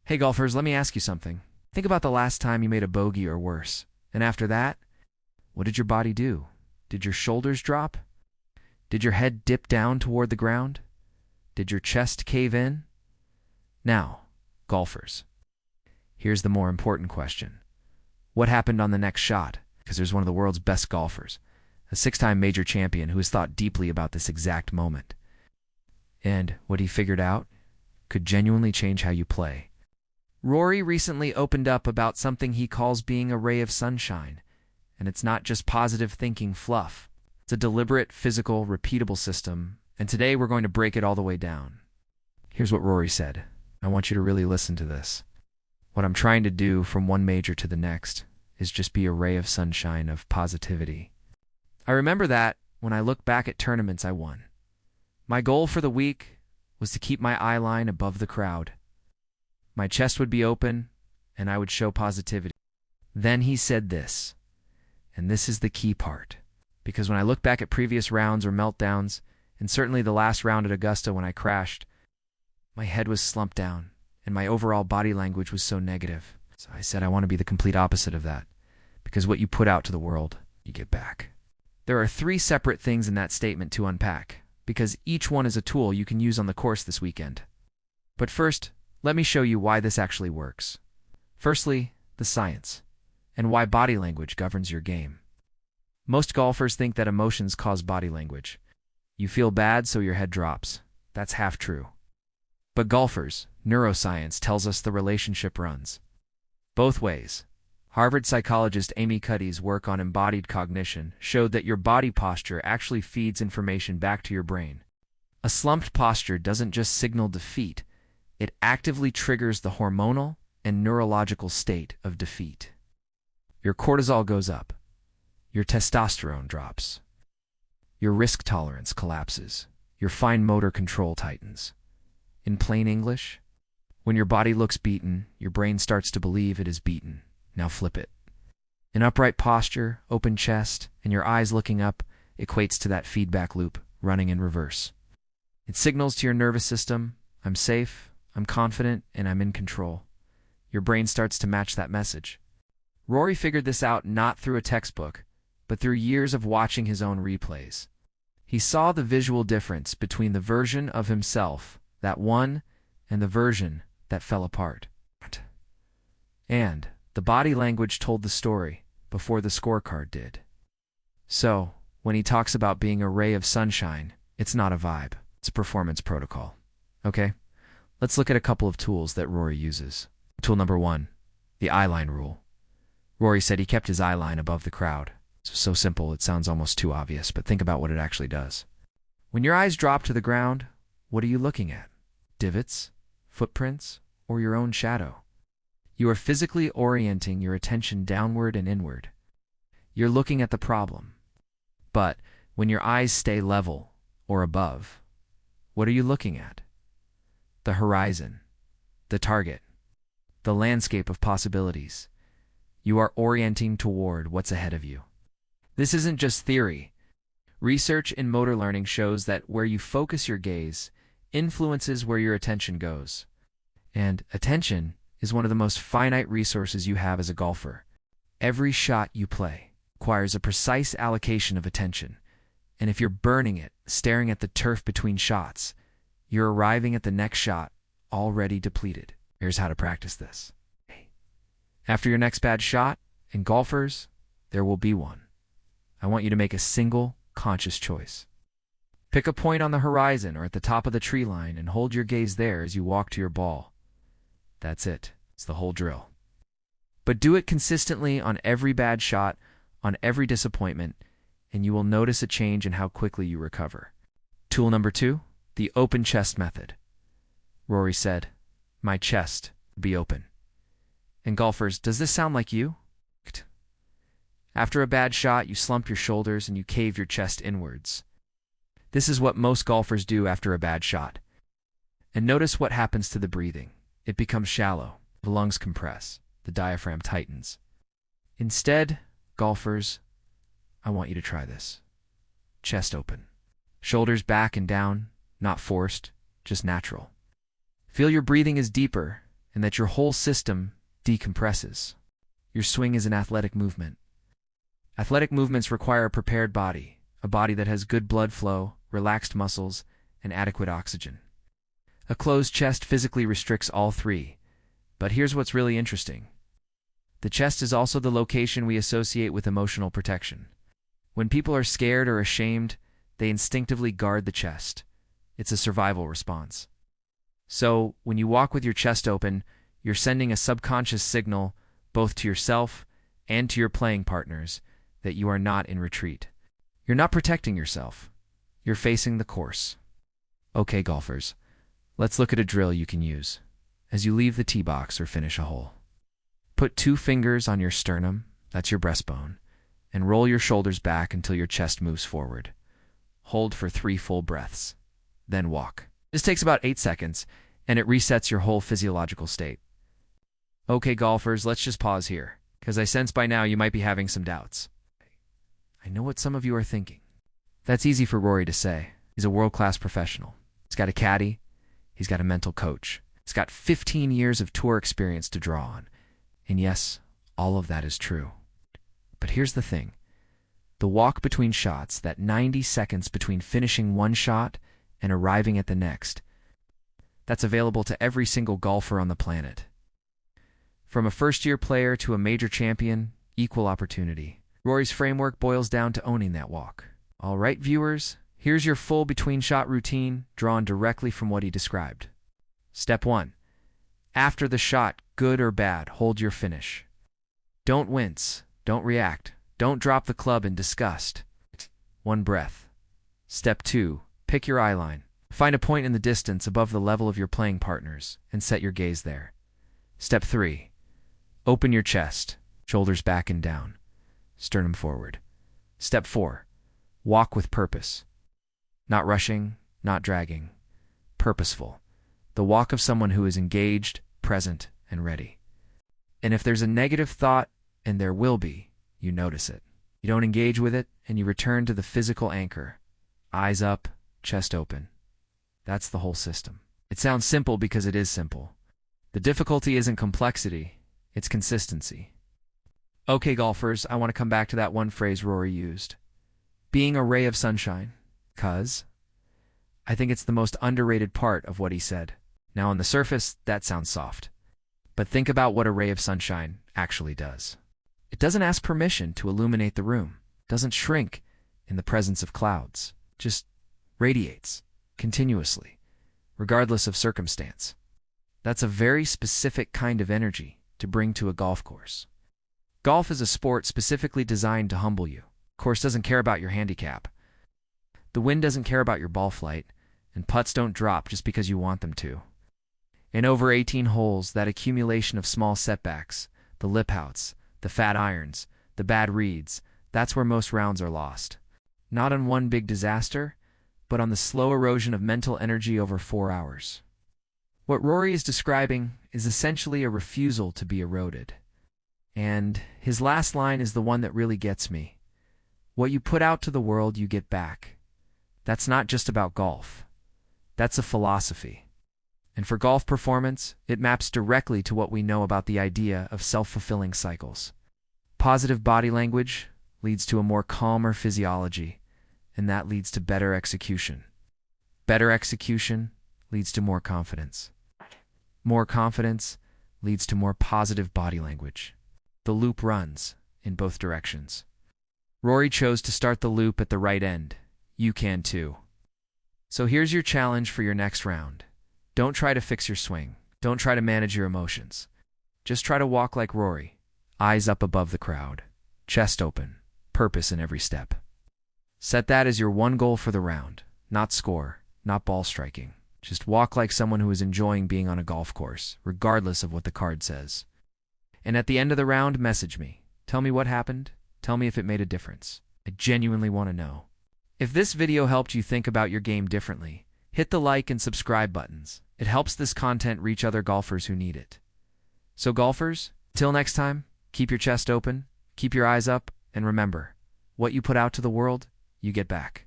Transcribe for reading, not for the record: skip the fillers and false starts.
Hey golfers, let me ask you something. Think about the last time you made a bogey or worse. And after that, what did your body do? Did your shoulders drop? Did your head dip down toward the ground? Did your chest cave in? Now, golfers, here's the more important question. What happened on the next shot? Because there's one of the world's best golfers, a 6-time major champion who has thought deeply about this exact moment. And what he figured out could genuinely change how you play. Rory recently opened up about something he calls being a ray of sunshine, and it's not just positive thinking fluff. It's a deliberate, physical, repeatable system, and today we're going to break it all the way down. Here's what Rory said. I want you to really listen to this. What I'm trying to do from one major to the next is just be a ray of sunshine of positivity. I remember that when I look back at tournaments I won. My goal for the week was to keep my eye line above the crowd. My chest would be open, and I would show positivity. Then he said this, and this is the key part, because when I look back at previous rounds or meltdowns, and certainly the last round at Augusta when I crashed, my head was slumped down, and my overall body language was so negative. So I said I want to be the complete opposite of that, because what you put out to the world, you get back. There are 3 separate things in that statement to unpack, because each one is a tool you can use on the course this weekend. But first, let me show you why this actually works. Firstly, the science, and why body language governs your game. Most golfers think that emotions cause body language. You feel bad, so your head drops. That's half true. But golfers, neuroscience tells us the relationship runs both ways. Harvard psychologist Amy Cuddy's work on embodied cognition showed that your body posture actually feeds information back to your brain. A slumped posture doesn't just signal defeat, it actively triggers the hormonal and neurological state of defeat. Your cortisol goes up, your testosterone drops, your risk tolerance collapses, your fine motor control tightens. In plain English, when your body looks beaten, your brain starts to believe it is beaten. Now flip it. An upright posture, open chest, and your eyes looking up equates to that feedback loop running in reverse. It signals to your nervous system, I'm safe, I'm confident, and I'm in control. Your brain starts to match that message. Rory figured this out not through a textbook, but through years of watching his own replays. He saw the visual difference between the version of himself that won and the version that fell apart. And the body language told the story before the scorecard did. So, when he talks about being a ray of sunshine, it's not a vibe, it's a performance protocol. Okay? Let's look at a couple of tools that Rory uses. Tool number 1, the Eyeline Rule. Rory said he kept his eye line above the crowd. It's so simple it sounds almost too obvious, but think about what it actually does. When your eyes drop to the ground, what are you looking at? Divots, footprints, or your own shadow? You are physically orienting your attention downward and inward. You're looking at the problem. But when your eyes stay level or above, what are you looking at? The horizon, the target, the landscape of possibilities. You are orienting toward what's ahead of you. This isn't just theory. Research in motor learning shows that where you focus your gaze influences where your attention goes. And attention is one of the most finite resources you have as a golfer. Every shot you play requires a precise allocation of attention. And if you're burning it, staring at the turf between shots, you're arriving at the next shot already depleted. Here's how to practice this. After your next bad shot, and golfers, there will be one, I want you to make a single conscious choice. Pick a point on the horizon or at the top of the tree line and hold your gaze there as you walk to your ball. That's it. It's the whole drill. But do it consistently on every bad shot, on every disappointment, and you will notice a change in how quickly you recover. Tool number 2, the open chest method. Rory said, my chest be open. And golfers, does this sound like you? After a bad shot, you slump your shoulders and you cave your chest inwards. This is what most golfers do after a bad shot. And notice what happens to the breathing. It becomes shallow, the lungs compress, the diaphragm tightens. Instead, golfers, I want you to try this. Chest open. Shoulders back and down, not forced, just natural. Feel your breathing is deeper, and that your whole system decompresses. Your swing is an athletic movement. Athletic movements require a prepared body, a body that has good blood flow, relaxed muscles, and adequate oxygen. A closed chest physically restricts all three, but here's what's really interesting. The chest is also the location we associate with emotional protection. When people are scared or ashamed, they instinctively guard the chest. It's a survival response. So, when you walk with your chest open, you're sending a subconscious signal both to yourself and to your playing partners that you are not in retreat. You're not protecting yourself. You're facing the course. Okay, golfers, let's look at a drill you can use as you leave the tee box or finish a hole. Put 2 fingers on your sternum, that's your breastbone, and roll your shoulders back until your chest moves forward. Hold for 3 full breaths, then walk. This takes about 8 seconds, and it resets your whole physiological state. Okay, golfers, let's just pause here, because I sense by now you might be having some doubts. I know what some of you are thinking. That's easy for Rory to say. He's a world-class professional. He's got a caddy. He's got a mental coach. He's got 15 years of tour experience to draw on. And yes, all of that is true. But here's the thing. The walk between shots, that 90 seconds between finishing one shot and arriving at the next, that's available to every single golfer on the planet. From a first-year player to a major champion, equal opportunity. Rory's framework boils down to owning that walk. All right, viewers, here's your full between-shot routine drawn directly from what he described. Step 1. After the shot, good or bad, hold your finish. Don't wince. Don't react. Don't drop the club in disgust. 1 breath. Step 2. Pick your eye line. Find a point in the distance above the level of your playing partners and set your gaze there. Step 3. Open your chest, shoulders back and down, sternum forward. Step 4. Walk with purpose. Not rushing, not dragging. Purposeful. The walk of someone who is engaged, present, and ready. And if there's a negative thought, and there will be, you notice it. You don't engage with it, and you return to the physical anchor. Eyes up, chest open. That's the whole system. It sounds simple because it is simple. The difficulty isn't complexity, it's consistency. Okay, golfers, I want to come back to that one phrase Rory used. Being a ray of sunshine. 'Cause I think it's the most underrated part of what he said. Now, on the surface, that sounds soft. But think about what a ray of sunshine actually does. It doesn't ask permission to illuminate the room. It doesn't shrink in the presence of clouds. It just radiates continuously, regardless of circumstance. That's a very specific kind of energy to bring to a golf course. Golf is a sport specifically designed to humble you. The course doesn't care about your handicap. The wind doesn't care about your ball flight, and putts don't drop just because you want them to. In over 18 holes, that accumulation of small setbacks, the lip outs, the fat irons, the bad reads, that's where most rounds are lost. Not on one big disaster, but on the slow erosion of mental energy over 4 hours. What Rory is describing is essentially a refusal to be eroded. And his last line is the one that really gets me. What you put out to the world, you get back. That's not just about golf. That's a philosophy. And for golf performance, it maps directly to what we know about the idea of self-fulfilling cycles. Positive body language leads to a more calmer physiology, and that leads to better execution. Better execution leads to more confidence. More confidence leads to more positive body language. The loop runs in both directions. Rory chose to start the loop at the right end. You can too. So here's your challenge for your next round. Don't try to fix your swing. Don't try to manage your emotions. Just try to walk like Rory, eyes up above the crowd, chest open, purpose in every step. Set that as your one goal for the round. Not score, not ball striking. Just walk like someone who is enjoying being on a golf course, regardless of what the card says. And at the end of the round, message me. Tell me what happened. Tell me if it made a difference. I genuinely want to know. If this video helped you think about your game differently, hit the like and subscribe buttons. It helps this content reach other golfers who need it. So golfers, till next time, keep your chest open, keep your eyes up, and remember, what you put out to the world, you get back.